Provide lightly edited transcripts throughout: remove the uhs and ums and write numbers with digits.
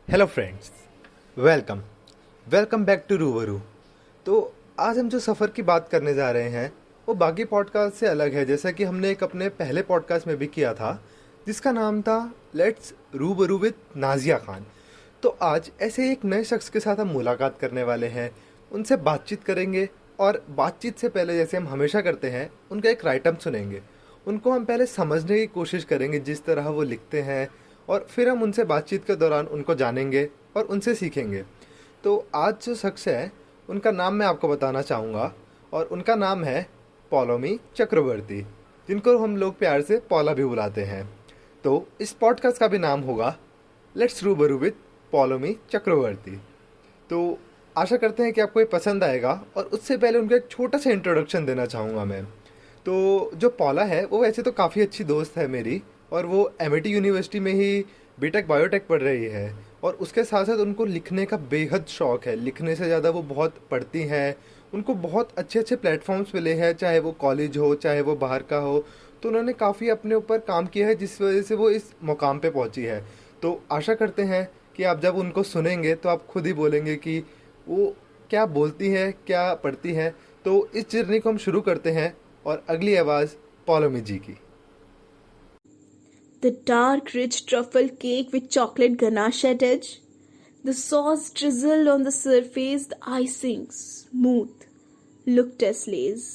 Hello friends, welcome welcome back to Rubaru. तो आज हम जो सफ़र की बात करने जा रहे हैं वो बाकी पॉडकास्ट से अलग है, जैसा कि हमने एक अपने पहले पॉडकास्ट में भी किया था जिसका नाम था लेट्स रूबरू विद नाजिया खान। तो आज ऐसे एक नए शख्स के साथ हम मुलाकात करने वाले हैं, उनसे बातचीत करेंगे और बातचीत से पहले जैसे हम हमेशा करते हैं उनका एक राइटअप सुनेंगे। उनको हम पहले समझने की कोशिश करेंगे जिस तरह वो लिखते हैं, और फिर हम उनसे बातचीत के दौरान उनको जानेंगे और उनसे सीखेंगे। तो आज जो शख्स है उनका नाम मैं आपको बताना चाहूँगा, और उनका नाम है पौलोमी चक्रवर्ती, जिनको हम लोग प्यार से पौला भी बुलाते हैं। तो इस पॉडकास्ट का भी नाम होगा लेट्स रूबरू विद पौलोमी चक्रवर्ती। तो आशा करते हैं कि आपको ये पसंद आएगा, और उससे पहले उनका एक छोटा सा इंट्रोडक्शन देना चाहूँगा मैं। तो जो पौला है वो वैसे तो काफ़ी अच्छी दोस्त है मेरी, और वो एमिटी यूनिवर्सिटी में ही बीटेक बायोटेक पढ़ रही है, और उसके साथ साथ उनको लिखने का बेहद शौक़ है। लिखने से ज़्यादा वो बहुत पढ़ती हैं, उनको बहुत अच्छे अच्छे प्लेटफॉर्म्स मिले हैं, चाहे वो कॉलेज हो चाहे वो बाहर का हो। तो उन्होंने काफ़ी अपने ऊपर काम किया है जिस वजह से वो इस मुकाम पे पहुंची है। तो आशा करते हैं कि आप जब उनको सुनेंगे तो आप खुद ही बोलेंगे कि वो क्या बोलती है, क्या पढ़ती है। तो इस जर्नी को हम शुरू करते हैं, और अगली आवाज़ पौलोमी जी की। The dark, rich truffle cake with chocolate ganache at edge. The sauce drizzled on the surface, the icing smooth, looked as lace.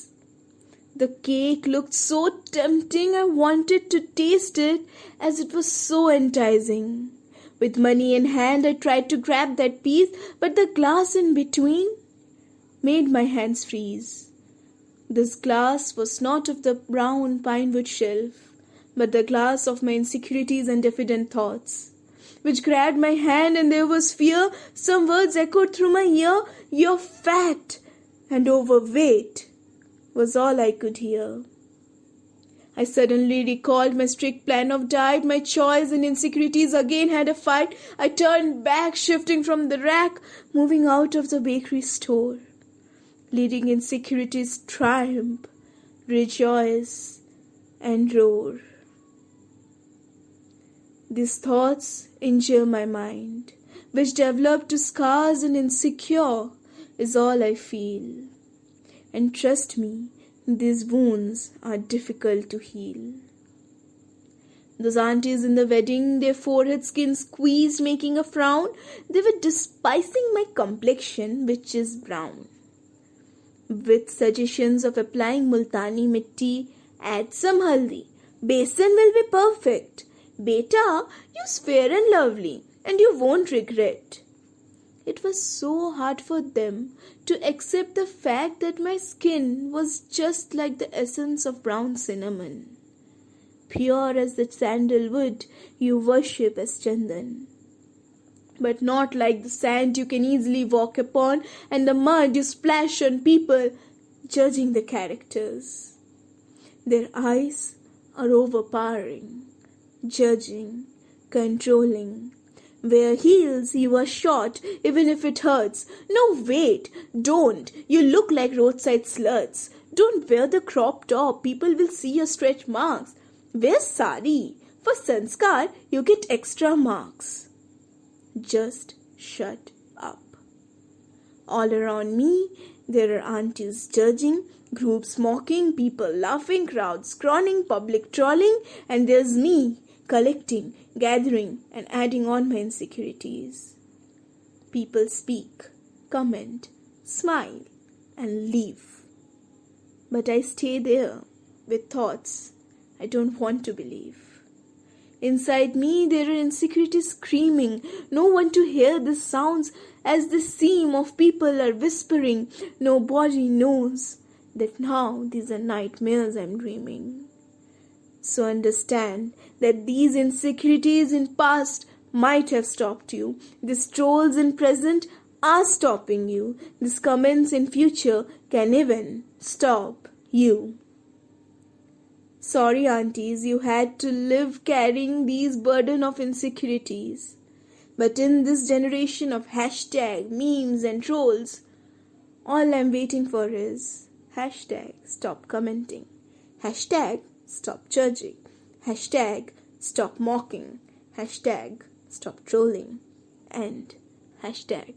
The cake looked so tempting, I wanted to taste it as it was so enticing. With money in hand, I tried to grab that piece, but the glass in between made my hands freeze. This glass was not of the brown pinewood shelf, but the glass of my insecurities and diffident thoughts, which grabbed my hand, and there was fear. Some words echoed through my ear. "You're fat and overweight" was all I could hear. I suddenly recalled my strict plan of diet. My choice and insecurities again had a fight. I turned back, shifting from the rack, moving out of the bakery store, leading insecurities triumph, rejoice, and roar. These thoughts injure my mind, which developed to scars, and insecure is all I feel. And trust me, these wounds are difficult to heal. Those aunties in the wedding, their forehead skin squeezed, making a frown. They were despising my complexion, which is brown, with suggestions of applying multani mitti. Add some haldi. Besan will be perfect. Beta, you're fair and lovely, and you won't regret. It was so hard for them to accept the fact that my skin was just like the essence of brown cinnamon, pure as the sandalwood you worship as Chandan, but not like the sand you can easily walk upon and the mud you splash on people, judging the characters. Their eyes are overpowering, judging, controlling. Wear heels, you are short, even if it hurts. No, wait, don't. You look like roadside sluts. Don't wear the crop top, people will see your stretch marks. Wear sari. For sanskar, you get extra marks. Just shut up. All around me, there are aunties judging, groups mocking, people laughing, crowds crowning, public trolling, and there's me, collecting, gathering, and adding on my insecurities. People speak, comment, smile, and leave. But I stay there with thoughts I don't want to believe. Inside me, there are insecurities screaming. No one to hear the sounds as the seam of people are whispering. Nobody knows that now these are nightmares I'm dreaming. So understand that these insecurities in past might have stopped you. These trolls in present are stopping you. These comments in future can even stop you. Sorry, aunties, you had to live carrying these burden of insecurities. But in this generation of hashtag, memes and trolls, all I'm waiting for is hashtag stop commenting, hashtag stop judging, hashtag stop mocking, hashtag stop trolling, and hashtag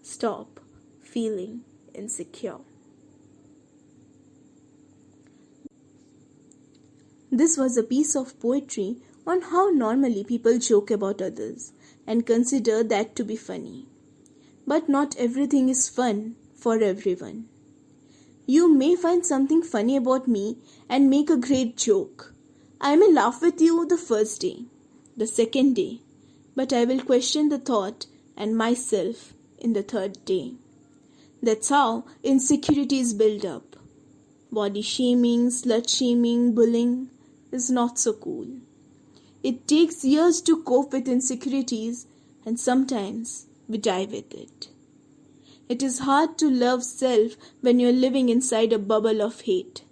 stop feeling insecure. This was a piece of poetry on how normally people joke about others and consider that to be funny. But not everything is fun for everyone. You may find something funny about me and make a great joke. I may laugh with you the first day, the second day, but I will question the thought and myself in the third day. That's how insecurities build up. Body shaming, slut shaming, bullying is not so cool. It takes years to cope with insecurities, and sometimes we die with it. It is hard to love self when you're living inside a bubble of hate.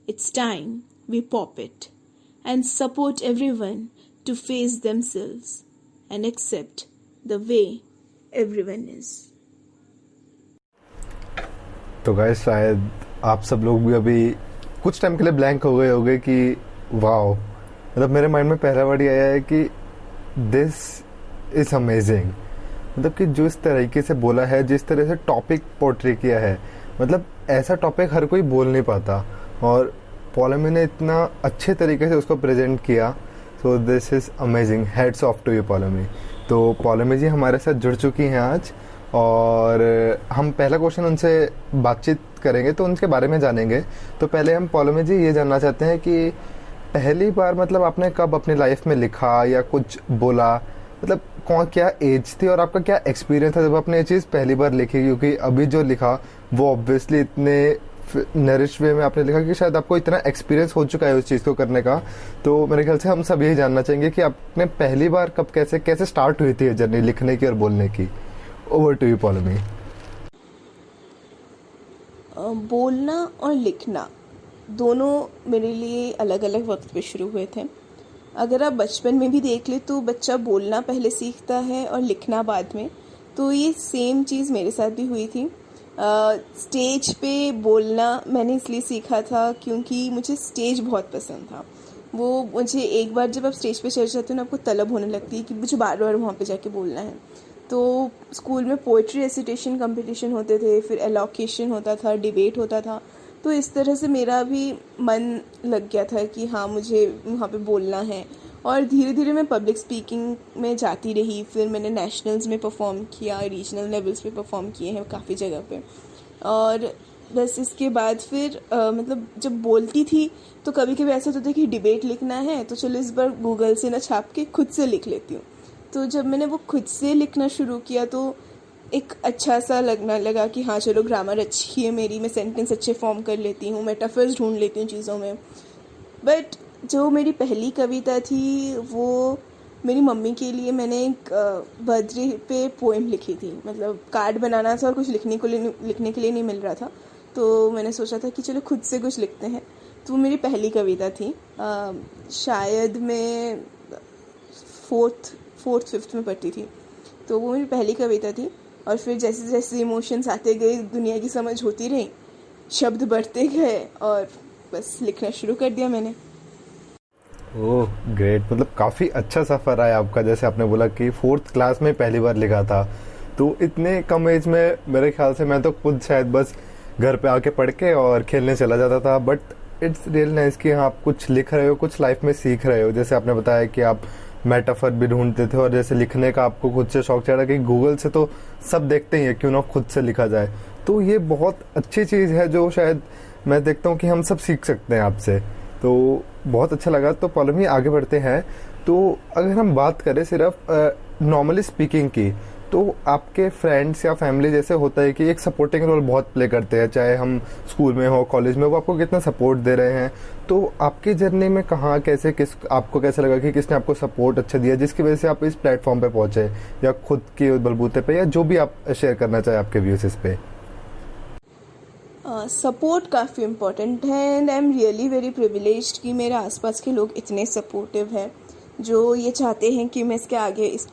It's time we pop it and support everyone to face themselves and accept the way everyone is. तो guys शायद आप सब लोग भी अभी कुछ time के लिए ब्लैंक हो गए होंगे कि वाओ, मतलब मेरे माइंड में पहला वर्ड आया है कि दिस इज अमेजिंग। मतलब कि जो इस तरीके से बोला है, जिस तरह से टॉपिक पोर्ट्रे किया है, मतलब ऐसा टॉपिक हर कोई बोल नहीं पाता और पॉलमी ने इतना अच्छे तरीके से उसको प्रेजेंट किया। So this is amazing, heads off to you Poulami. तो पॉलमी जी हमारे साथ जुड़ चुकी हैं आज और हम पहला क्वेश्चन उनसे बातचीत करेंगे तो उनके बारे में जानेंगे। तो पहले हम पॉलमी जी ये जानना चाहते हैं कि पहली बार मतलब आपने कब अपनी लाइफ में लिखा या कुछ बोला, मतलब कौन क्या एज थी और आपका क्या एक्सपीरियंस था जब आपने ये चीज़ पहली बार लिखी? क्योंकि अभी जो लिखा वो ऑब्वियसली इतने नरिश वे में आपने लिखा कि शायद आपको इतना एक्सपीरियंस हो चुका है उस चीज़ को करने का। तो मेरे ख्याल से हम सब यही जानना चाहेंगे कि आपने पहली बार कब कैसे स्टार्ट हुई थी जर्नी लिखने की और बोलने की। Over to you Poulami. बोलना और लिखना दोनों मेरे लिए अलग अलग वक्त पे शुरू हुए थे। अगर आप बचपन में भी देख ले तो बच्चा बोलना पहले सीखता है और लिखना बाद में। तो ये सेम चीज़ मेरे साथ भी हुई थी। स्टेज पे बोलना मैंने इसलिए सीखा था क्योंकि मुझे स्टेज बहुत पसंद था। वो मुझे एक बार जब आप स्टेज पे चढ़ जाते हो ना, आपको तलब होने लगती है कि मुझे बार बार वहाँ पे जाके बोलना है। तो स्कूल में पोइट्री रेसिटेशन कंपटीशन होते थे, फिर एलोकेशन होता था, डिबेट होता था। तो इस तरह से मेरा भी मन लग गया था कि हाँ मुझे वहाँ पे बोलना है। और धीरे धीरे मैं पब्लिक स्पीकिंग में जाती रही। फिर मैंने नेशनल्स में परफॉर्म किया, रीजनल लेवल्स पे परफॉर्म किए हैं काफ़ी जगह पे। और बस इसके बाद फिर मतलब जब बोलती थी तो कभी कभी ऐसा होता था कि डिबेट लिखना है तो चलो इस बार गूगल से ना छाप के खुद से लिख लेती हूँ। तो जब मैंने वो खुद से लिखना शुरू किया तो एक अच्छा सा लगना लगा कि हाँ चलो ग्रामर अच्छी है मेरी, मैं सेंटेंस अच्छे फॉर्म कर लेती हूँ, मेटाफर्स ढूंढ लेती हूँ चीज़ों में। बट जो मेरी पहली कविता थी वो मेरी मम्मी के लिए मैंने एक बर्थडे पे पोएम लिखी थी। मतलब कार्ड बनाना था और कुछ लिखने के लिए नहीं मिल रहा था, तो मैंने सोचा था कि चलो खुद से कुछ लिखते हैं। तो मेरी पहली कविता थी। शायद मैं फोर्थ फिफ्थ में पढ़ती थी, तो वो मेरी पहली कविता थी। और फिर जैसे जैसे इमोशंस आते गए, दुनिया की समझ होती रही, शब्द बढ़ते गए और बस लिखना शुरू कर दिया मैंने। ओह ग्रेट, मतलब काफ़ी अच्छा सफ़र है आपका। जैसे आपने बोला कि 4th क्लास में पहली बार लिखा था, तो इतने कम एज में मेरे ख्याल से मैं तो खुद शायद बस घर पे आके पढ़ के और खेलने चला जाता था। बट इट्स रियल नाइस कि हाँ आप कुछ लिख रहे हो, कुछ लाइफ में सीख रहे हो। जैसे आपने बताया कि आप मेटाफर भी ढूंढते थे और जैसे लिखने का आपको खुद से शौक चढ़ा कि गूगल से तो सब देखते ही है, क्यों ना खुद से लिखा जाए। तो ये बहुत अच्छी चीज़ है जो शायद मैं देखता हूँ कि हम सब सीख सकते हैं आपसे। तो बहुत अच्छा लगा। तो पॉलमी आगे बढ़ते हैं। तो अगर हम बात करें सिर्फ नॉर्मली स्पीकिंग की, तो आपके फ्रेंड्स या फैमिली जैसे होता है कि एक सपोर्टिंग रोल बहुत प्ले करते हैं, चाहे हम स्कूल में हो, कॉलेज में, वो आपको कितना सपोर्ट दे रहे हैं। तो आपकी जर्नी में कहाँ कैसे आपको कैसा लगा कि किसने आपको सपोर्ट अच्छा दिया जिसकी वजह से आप इस प्लेटफॉर्म पे पहुंचे, या खुद के बलबूते पे, या जो भी आप शेयर करना चाहे आपके व्यूज इस पे? सपोर्ट काफ़ी इम्पोर्टेंट है and I am really very privileged कि मेरे आसपास के लोग इतने सपोर्टिव हैं जो ये चाहते हैं कि मैं इसके आगे इस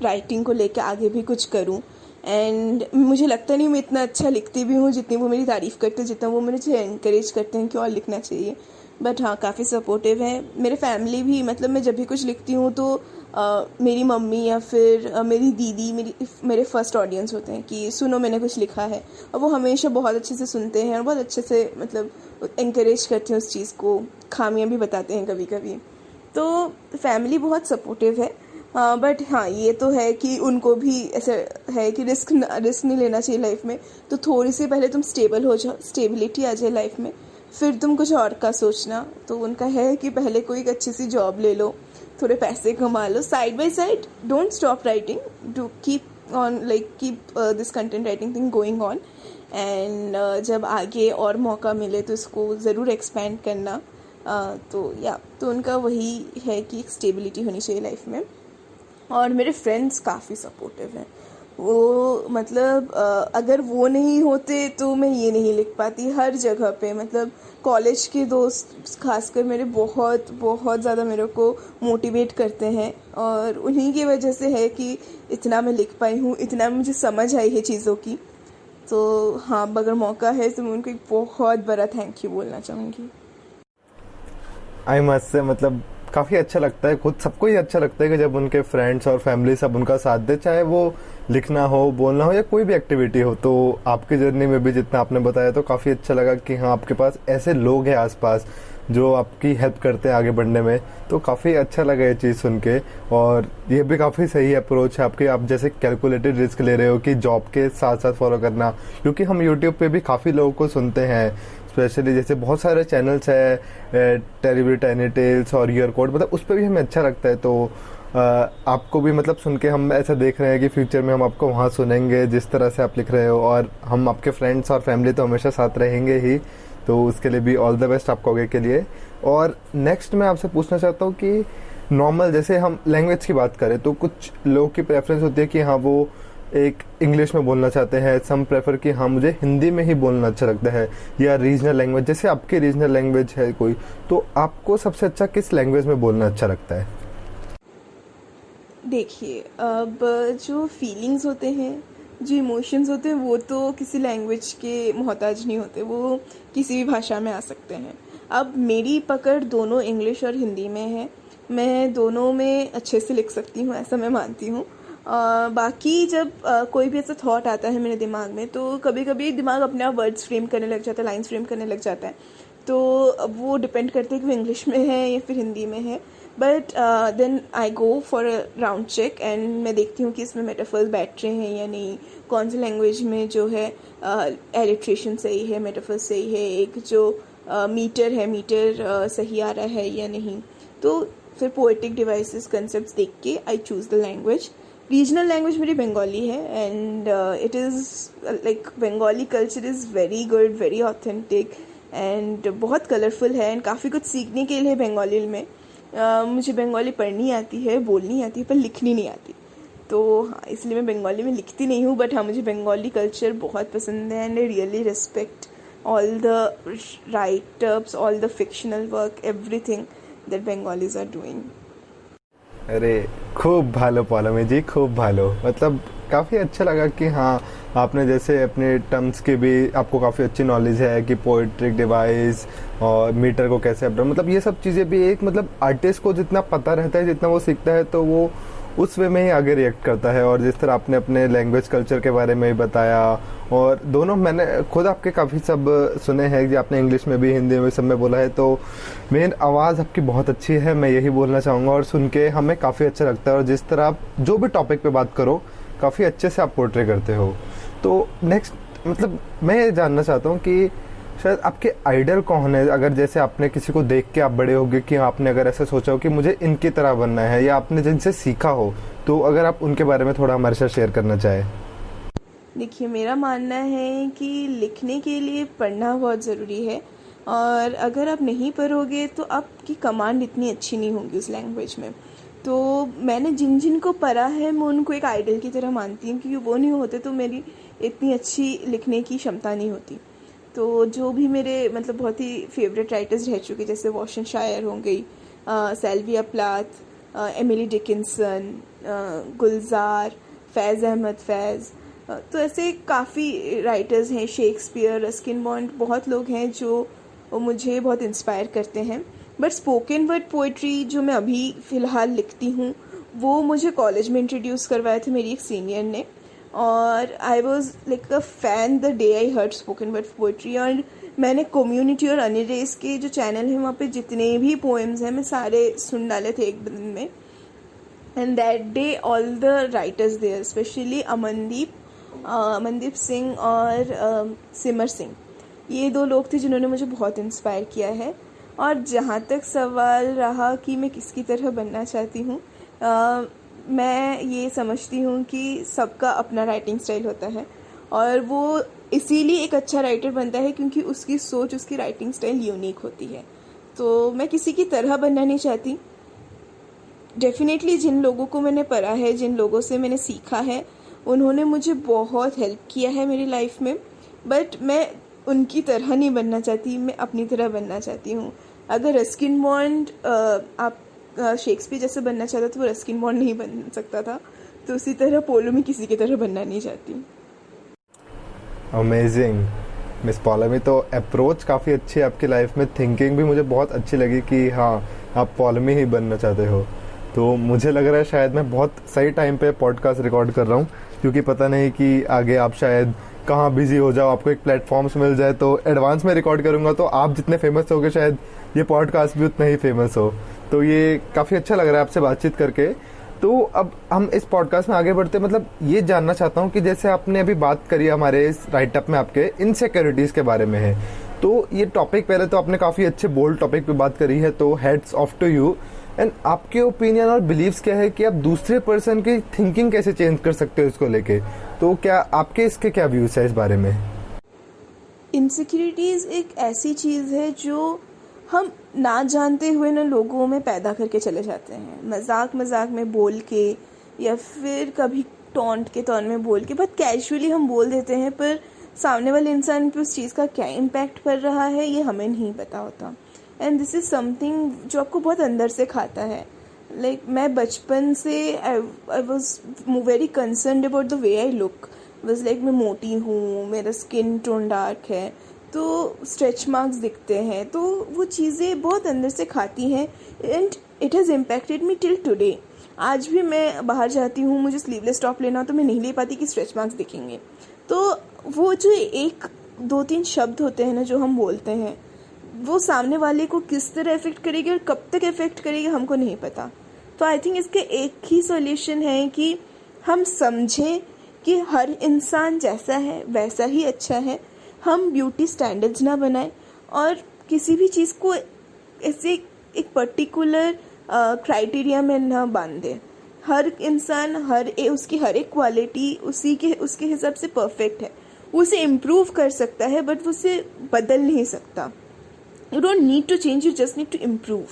राइटिंग को लेकर आगे भी कुछ करूं। एंड मुझे लगता नहीं मैं इतना अच्छा लिखती भी हूँ जितनी वो मेरी तारीफ़ करते हैं, जितना वो मुझे एनकरेज करते हैं कि और लिखना चाहिए। बट हाँ काफ़ी सपोर्टिव है। मेरे फैमिली भी, मतलब मैं जब भी कुछ लिखती हूँ तो मेरी मम्मी या फिर मेरी दीदी मेरे फर्स्ट ऑडियंस होते हैं कि सुनो मैंने कुछ लिखा है, और वो हमेशा बहुत अच्छे से सुनते हैं और बहुत अच्छे से मतलब इंकरेज करते हैं उस चीज़ को, खामियां भी बताते हैं कभी कभी। तो फैमिली बहुत सपोर्टिव है, बट हाँ ये तो है कि उनको भी ऐसा है कि रिस्क नहीं लेना चाहिए लाइफ में। तो थोड़ी सी पहले तुम स्टेबल हो जाओ, स्टेबिलिटी आ जाए लाइफ में, फिर तुम कुछ और का सोचना। तो उनका है कि पहले कोई एक अच्छी सी जॉब ले लो, थोड़े पैसे कमा लो, side by side don't stop writing, do keep on keep this content writing thing going on, and जब आगे और मौका मिले तो इसको ज़रूर एक्सपेंड करना। तो उनका वही है कि एक स्टेबिलिटी होनी चाहिए लाइफ में। और मेरे फ्रेंड्स काफ़ी सपोर्टिव हैं, वो मतलब अगर वो नहीं होते तो मैं ये नहीं लिख पाती हर जगह पे। मतलब कॉलेज के दोस्त खासकर मेरे बहुत बहुत ज़्यादा मेरे को मोटिवेट करते हैं, और उन्हीं की वजह से है कि इतना मैं लिख पाई हूँ, इतना मुझे समझ आई है चीज़ों की। तो हाँ, अगर मौका है तो मैं उनको एक बहुत बड़ा थैंक यू बोलना चाहूँगी। आई मस्ट से मतलब काफ़ी अच्छा लगता है, खुद सबको ही अच्छा लगता है कि जब उनके फ्रेंड्स और फैमिली सब उनका साथ दे, चाहे वो लिखना हो, बोलना हो या कोई भी एक्टिविटी हो। तो आपकी जर्नी में भी जितना आपने बताया तो काफ़ी अच्छा लगा कि हाँ आपके पास ऐसे लोग हैं आसपास जो आपकी हेल्प करते हैं आगे बढ़ने में। तो काफ़ी अच्छा लगा ये चीज़ सुन के, और ये भी काफ़ी सही अप्रोच है आपकी। आप जैसे कैलकुलेटेड रिस्क ले रहे हो कि जॉब के साथ साथ फॉलो करना, क्योंकि हम यूट्यूब पे भी काफ़ी लोगों को सुनते हैं, स्पेशली जैसे बहुत सारे चैनल्स है, टेरिबल टाइनी टेल्स और ईयर कोड, मतलब उस पर भी हमें अच्छा लगता है। तो आपको भी मतलब सुन के हम ऐसा देख रहे हैं कि फ्यूचर में हम आपको वहाँ सुनेंगे जिस तरह से आप लिख रहे हो, और हम आपके फ्रेंड्स और फैमिली तो हमेशा साथ रहेंगे ही। तो उसके लिए भी ऑल द बेस्ट आपको आगे के लिए। और नेक्स्ट मैं आपसे पूछना चाहता हूँ कि नॉर्मल जैसे हम लैंग्वेज की बात करें तो कुछ लोगों की प्रेफरेंस होती है कि हाँ वो एक इंग्लिश में बोलना चाहते हैं, सम प्रेफर कि हाँ मुझे हिंदी में ही बोलना अच्छा लगता है, या रीजनल लैंग्वेज, जैसे आपकी रीजनल लैंग्वेज है कोई, तो आपको सबसे अच्छा किस लैंग्वेज में बोलना अच्छा लगता है? देखिए, अब जो फीलिंग्स होते हैं, जो इमोशंस होते हैं, वो तो किसी लैंग्वेज के मोहताज नहीं होते, वो किसी भी भाषा में आ सकते हैं। अब मेरी पकड़ दोनों इंग्लिश और हिंदी में है, मैं दोनों में अच्छे से लिख सकती हूँ, ऐसा मैं मानती हूँ। बाकी जब कोई भी ऐसा थॉट आता है मेरे दिमाग में, तो कभी कभी दिमाग अपने आप वर्ड्स फ्रेम करने लग जाता है, लाइन्स फ्रेम करने लग जाता है। तो अब वो डिपेंड करते हैं कि वो इंग्लिश में है या फिर हिंदी में है। But then I go for a round check, and मैं देखती हूँ कि इसमें मेटाफर्स बैठ रहे हैं या नहीं, कौन सी लैंग्वेज में जो है एलिट्रेशन सही है, मेटाफर सही है, एक जो मीटर है, मीटर सही आ रहा है या नहीं। तो फिर पोएटिक डिवाइसेस कंसेप्ट देख के I choose the language. Regional language मेरी बंगाली है, and it is like Bengali culture is very good, very authentic and बहुत कलरफुल है, एंड काफ़ी कुछ सीखने के लिए बंगाली में। मुझे बंगाली पढ़नी आती है, बोलनी आती है, पर लिखनी नहीं आती। तो हाँ, इसलिए मैं बंगाली में लिखती नहीं हूँ, बट हाँ मुझे बंगाली कल्चर बहुत पसंद है, and I really respect all the writers, all the fictional work, everything that Bengalis are doing. अरे खूब भालो पौलमी जी, खूब भालो। मतलब काफ़ी अच्छा लगा कि हाँ आपने जैसे अपने टर्म्स की भी आपको काफ़ी अच्छी नॉलेज है कि पोएट्रिक डिवाइस और मीटर को कैसे अपना, मतलब ये सब चीज़ें भी एक मतलब आर्टिस्ट को जितना पता रहता है, जितना वो सीखता है, तो वो उस वे में ही आगे रिएक्ट करता है। और जिस तरह आपने अपने लैंग्वेज कल्चर के बारे में भी बताया, और दोनों मैंने खुद आपके काफ़ी सब सुने हैं कि आपने इंग्लिश में भी हिंदी में सब में बोला है, तो मेन आवाज़ आपकी बहुत अच्छी है, मैं यही बोलना चाहूँगा। और सुन के हमें काफ़ी अच्छा लगता है, और जिस तरह आप जो भी टॉपिक पे बात करो काफ़ी अच्छे से आप पोर्ट्रे करते हो। तो नेक्स्ट मतलब मैं ये जानना चाहता हूँ कि शायद आपके आइडल कौन है? अगर जैसे आपने किसी को देख के आप बड़े होगे कि आपने अगर ऐसा सोचा हो कि मुझे इनकी तरह बनना है, या आपने जिनसे सीखा हो, तो अगर आप उनके बारे में थोड़ा हमारे साथ शेयर करना चाहें। देखिए, मेरा मानना है कि लिखने के लिए पढ़ना बहुत ज़रूरी है, और अगर आप नहीं पढ़ोगे तो आपकी कमांड इतनी अच्छी नहीं होगी उस लैंग्वेज में। तो मैंने जिन जिन को पढ़ा है मैं उनको एक आइडल की तरह मानती हूँ, क्योंकि वो नहीं होते तो मेरी इतनी अच्छी लिखने की क्षमता नहीं होती। तो जो भी मेरे मतलब बहुत ही फेवरेट राइटर्स रह चुके, जैसे वॉशन शायर हो गई, सेल्विया प्लाथ, एमिली डिकिंसन, गुलजार, फैज़ अहमद फैज़, तो ऐसे काफ़ी राइटर्स हैं, शेक्सपियर, रस्किन बॉन्ड, बहुत लोग हैं जो मुझे बहुत इंस्पायर करते हैं। बट स्पोकन वर्ड पोइट्री जो मैं अभी फ़िलहाल लिखती हूँ वो मुझे कॉलेज में इंट्रोड्यूस करवाए थे मेरी एक सीनियर ने, और I was like a fan the day I heard spoken word poetry. और मैंने कम्युनिटी और अनिल रेस के जो चैनल है वहाँ पे जितने भी पोएम्स हैं मैं सारे सुन डाले थे एक दिन में। And that day all the writers there, specially Amandeep Singh और सिमर सिंह, ये 2 लोग थे जिन्होंने मुझे बहुत इंस्पायर किया है। और जहाँ तक सवाल रहा कि मैं किसकी तरह बनना चाहती हूँ, मैं ये समझती हूँ कि सबका अपना राइटिंग स्टाइल होता है, और वो इसीलिए एक अच्छा राइटर बनता है क्योंकि उसकी सोच, उसकी राइटिंग स्टाइल यूनिक होती है। तो मैं किसी की तरह बनना नहीं चाहती। डेफिनेटली जिन लोगों को मैंने पढ़ा है, जिन लोगों से मैंने सीखा है, उन्होंने मुझे बहुत हेल्प किया है मेरी लाइफ में, बट मैं उनकी तरह नहीं बनना चाहती, मैं अपनी तरह बनना चाहती हूँ। अगर रस्किन बॉन्ड आप शेक्सपियर जैसे बनना चाहता तो वो रस्किन बॉन्ड नहीं बन सकता था, तो उसी तरह पोलो में किसी की तरह बनना नहीं चाहती। अमेजिंग मिस पॉलमी, तो अप्रोच काफ़ी अच्छी है आपकी लाइफ में, थिंकिंग भी मुझे बहुत अच्छी लगी कि हाँ आप पॉलमी ही बनना चाहते हो। तो मुझे लग रहा है शायद मैं बहुत सही टाइम पे पॉडकास्ट रिकॉर्ड कर रहा हूँ, क्योंकि पता नहीं कि आगे आप शायद कहाँ बिजी हो जाओ, आपको एक प्लेटफॉर्म्स मिल जाए तो एडवांस में रिकॉर्ड करूँगा, तो आप जितने फेमस होगे शायद ये पॉडकास्ट भी उतना ही फेमस हो। तो ये काफ़ी अच्छा लग रहा है आपसे बातचीत करके। तो अब हम इस पॉडकास्ट में आगे बढ़ते, मतलब ये जानना चाहता हूँ कि जैसे आपने अभी बात करी हमारे इस राइटअप में आपके इनसिक्योरिटीज़ के बारे में है, तो ये टॉपिक पहले तो आपने काफ़ी अच्छे बोल्ड टॉपिक पे बात करी है, तो heads off to you. And आपके ओपिनियन और बिलीव्स क्या है कि आप दूसरे पर्सन की थिंकिंग कैसे चेंज कर सकते हो इसको लेके, तो क्या आपके इसके क्या व्यूज है इस बारे में? इनसिक्योरिटीज़ एक ऐसी चीज़ है जो हम ना जानते हुए ना लोगों में पैदा करके चले जाते हैं, मजाक मजाक में बोल के, या फिर कभी टॉन्ट के टोन में बोल के, बहुत कैजुअली हम बोल देते हैं, पर सामने वाले इंसान पे उस चीज़ का क्या इम्पैक्ट पड़ रहा है ये हमें नहीं पता होता। एंड दिस इज़ समथिंग जो आपको बहुत अंदर से खाता है। लाइक मैं बचपन से I was very concerned about the way I look. बस लाइक मैं मोटी हूँ, मेरा स्किन टोन डार्क है, तो स्ट्रेच मार्क्स दिखते हैं, तो वो चीज़ें बहुत अंदर से खाती हैं, and it has impacted me till today. आज भी मैं बाहर जाती हूँ, मुझे स्लीवलेस टॉप लेना तो मैं नहीं ले पाती कि स्ट्रेच मार्क्स दिखेंगे। तो वो जो 1-2-3 शब्द होते हैं ना जो हम बोलते हैं, वो सामने वाले को किस तरह इफेक्ट करेगी और कब तक इफेक्ट करेगी हमको नहीं पता। तो आई थिंक इसके एक ही सॉल्यूशन है कि हम समझें कि हर इंसान जैसा है वैसा ही अच्छा है, हम ब्यूटी स्टैंडर्ड्स ना बनाएं और किसी भी चीज़ को ऐसे एक पर्टिकुलर क्राइटेरिया में ना बांध दें। हर इंसान उसकी हर एक क्वालिटी उसके हिसाब से परफेक्ट है, वो उसे इम्प्रूव कर सकता है बट वो उसे बदल नहीं सकता। You don't need to change, you just need to improve.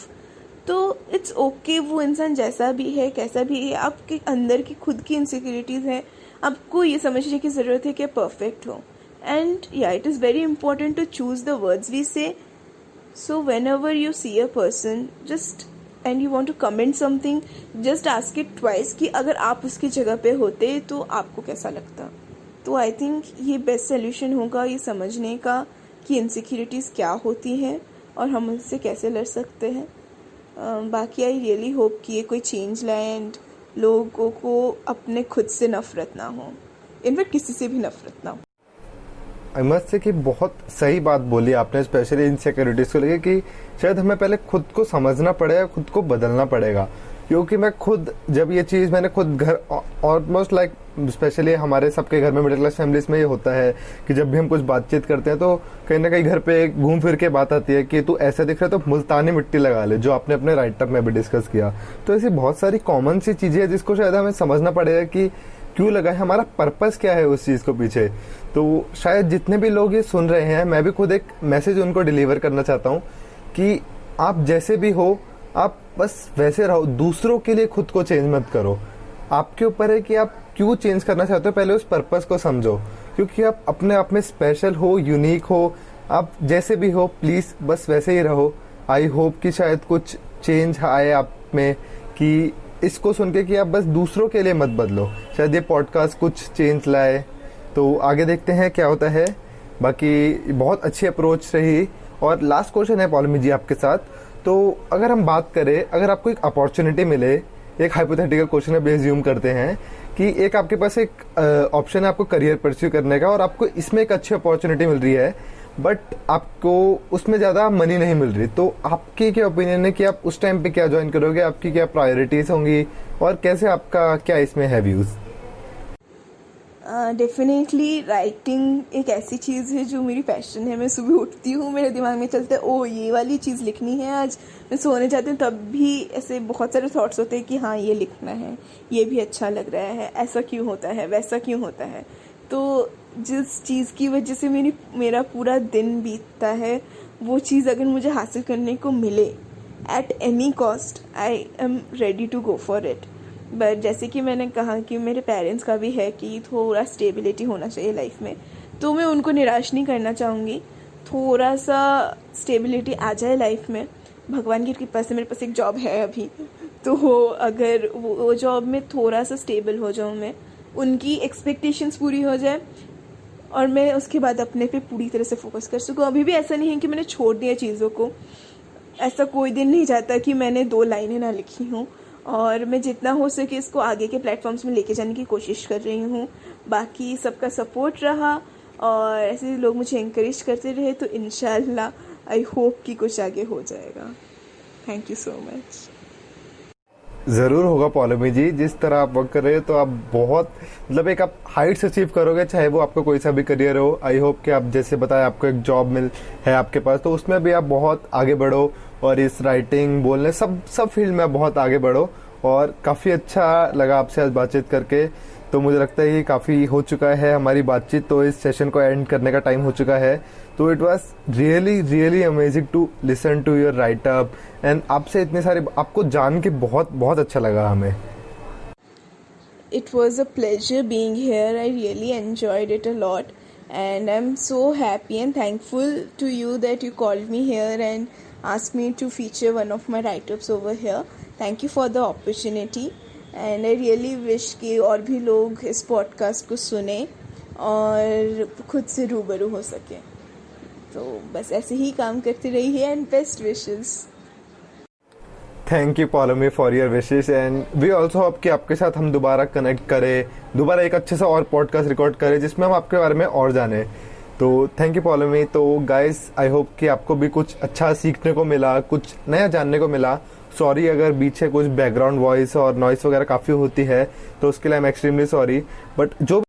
तो इट्स ओके वो इंसान जैसा भी है कैसा भी है, आपके अंदर की खुद की इनसिक्योरिटीज़ हैं, आपको ये समझने की ज़रूरत है कि परफेक्ट हो। एंड या it is very important to choose the words we say. So whenever you see a person just and you want to comment something, just ask it twice कि अगर आप उसकी जगह पे होते तो आपको कैसा लगता। तो आई थिंक ये बेस्ट सोल्यूशन होगा ये समझने का कि इनसिक्योरिटीज़ क्या होती हैं और हम उनसे कैसे लड़ सकते हैं। बाकी आई रियली होप कि ये कोई चेंज लाए एंड लोगों को अपने खुद से नफरत ना हो, इनफैक्ट किसी से भी नफरत ना हो। आई मस्ट से कि बहुत सही बात बोली आपने, स्पेशली इनसिक्योरिटीज़ को लेके कि शायद हमें पहले खुद को समझना पड़ेगा, खुद को बदलना पड़ेगा। क्योंकि मैं खुद जब ये चीज़ मैंने खुद घर ऑलमोस्ट लाइक स्पेशली हमारे सबके घर में मिडिल क्लास फैमिलीज में ये होता है कि जब भी हम कुछ बातचीत करते हैं तो कहीं ना कहीं घर पे घूम फिर के बात आती है कि तू ऐसा दिख रहा है तो मुल्तानी मिट्टी लगा ले, जो आपने अपने राइटअप में भी डिस्कस किया। तो ऐसी बहुत सारी कॉमन सी चीज़ें हैं जिसको शायद हमें समझना पड़ेगा कि क्यों लगा है, हमारा पर्पस क्या है उस चीज़ को पीछे। तो शायद जितने भी लोग ये सुन रहे हैं, मैं भी खुद एक मैसेज उनको डिलीवर करना चाहता हूँ कि आप जैसे भी हो आप बस वैसे रहो, दूसरों के लिए खुद को चेंज मत करो। आपके ऊपर है कि आप क्यों चेंज करना चाहते हो, पहले उस पर्पस को समझो, क्योंकि आप अपने आप में स्पेशल हो, यूनिक हो, आप जैसे भी हो प्लीज़ बस वैसे ही रहो। आई होप कि शायद कुछ चेंज आए आप में, कि इसको सुन के कि आप बस दूसरों के लिए मत बदलो, शायद ये पॉडकास्ट कुछ चेंज लाए। तो आगे देखते हैं क्या होता है। बाकी बहुत अच्छी अप्रोच रही। और लास्ट क्वेश्चन है पॉलमी जी आपके साथ, तो अगर हम बात करें, अगर आपको एक अपॉर्चुनिटी मिले एक हाइपोथेटिकल क्वेश्चन है, अज्यूम करते हैं कि एक आपके पास एक ऑप्शन है आपको करियर परस्यू करने का, और आपको इसमें एक अच्छी अपॉर्चुनिटी मिल रही है, बट आपको उसमें ज़्यादा मनी नहीं मिल रही, तो आपकी क्या ओपिनियन है कि आप उस टाइम पे क्या ज्वाइन करोगे, आपकी क्या प्रायोरिटीज होंगी, और कैसे आपका क्या इसमें है व्यूज़? डेफिनेटली राइटिंग एक ऐसी चीज़ है जो मेरी पैशन है। मैं सुबह उठती हूँ, मेरे दिमाग में चलता है ओ ये वाली चीज़ लिखनी है आज। मैं सोने जाती हूँ तब भी ऐसे बहुत सारे थॉट्स होते हैं कि हाँ ये लिखना है, ये भी अच्छा लग रहा है, ऐसा क्यों होता है, वैसा क्यों होता है। तो जिस चीज़ की वजह से मेरा पूरा दिन बीतता है, वो चीज़ अगर मुझे हासिल करने को मिले at any cost, I am ready to go for it. But जैसे कि मैंने कहा कि मेरे पेरेंट्स का भी है कि थोड़ा स्टेबिलिटी होना चाहिए लाइफ में, तो मैं उनको निराश नहीं करना चाहूँगी। थोड़ा सा स्टेबिलिटी आ जाए लाइफ में, भगवान की कृपा से मेरे पास एक जॉब है अभी, तो अगर वो जॉब में थोड़ा सा स्टेबल हो जाऊँ, मैं उनकी एक्सपेक्टेशंस पूरी हो जाए, और मैं उसके बाद अपने पे पूरी तरह से फोकस कर सकूँ। अभी भी ऐसा नहीं है कि मैंने छोड़ दिया चीज़ों को, ऐसा कोई दिन नहीं जाता कि मैंने 2 लाइनें ना लिखी हूँ, और मैं जितना हो सके इसको आगे के प्लेटफॉर्म्स में लेके जाने की कोशिश कर रही हूँ। बाकी सबका सपोर्ट रहा और ऐसे लोग मुझे इंकरेज करते रहे तो इंशाल्लाह आई होप कि कुछ आगे हो जाएगा। Thank you so much. ज़रूर होगा पौलमी जी, जिस तरह आप वर्क कर रहे हो तो आप बहुत मतलब एक आप हाइट्स अचीव करोगे, चाहे वो आपका कोई सा भी करियर हो। आई होप कि आप जैसे बताया आपको एक जॉब मिल है आपके पास, तो उसमें भी आप बहुत आगे बढ़ो, और इस राइटिंग बोलने सब फील्ड में आप बहुत आगे बढ़ो। और काफ़ी अच्छा लगा आपसे आज बातचीत करके। तो मुझे लगता है कि काफ़ी हो चुका है हमारी बातचीत, तो इस सेशन को एंड करने का टाइम हो चुका है। तो it was really amazing to listen to your write up, and आपसे इतने सारे आपको जान के बहुत अच्छा लगा हमें। It was a pleasure being here. I really enjoyed it a lot, and I'm so happy and thankful to you that you called me here and asked me to feature one of my write-ups over here. Thank you for the opportunity, and I really wish कि और भी लोग इस podcast को सुने और खुद से रूबरू हो सके। तो बस ऐसे ही काम करती रहिए, and best wishes. Thank you Poulami for your wishes, and we also hope कि आपके साथ हम दोबारा कनेक्ट करें, दोबारा एक अच्छे सा और पॉडकास्ट रिकॉर्ड करें जिसमें हम आपके बारे में और जाने। तो थैंक यू पौलमी। तो गाइस आई होप कि आपको भी कुछ अच्छा सीखने को मिला, कुछ नया जानने को मिला। सॉरी अगर बीच से कुछ बैकग्राउंड वॉइस और नॉइस वगैरह काफ़ी होती है, तो उसके लिए I am extremely sorry, but जो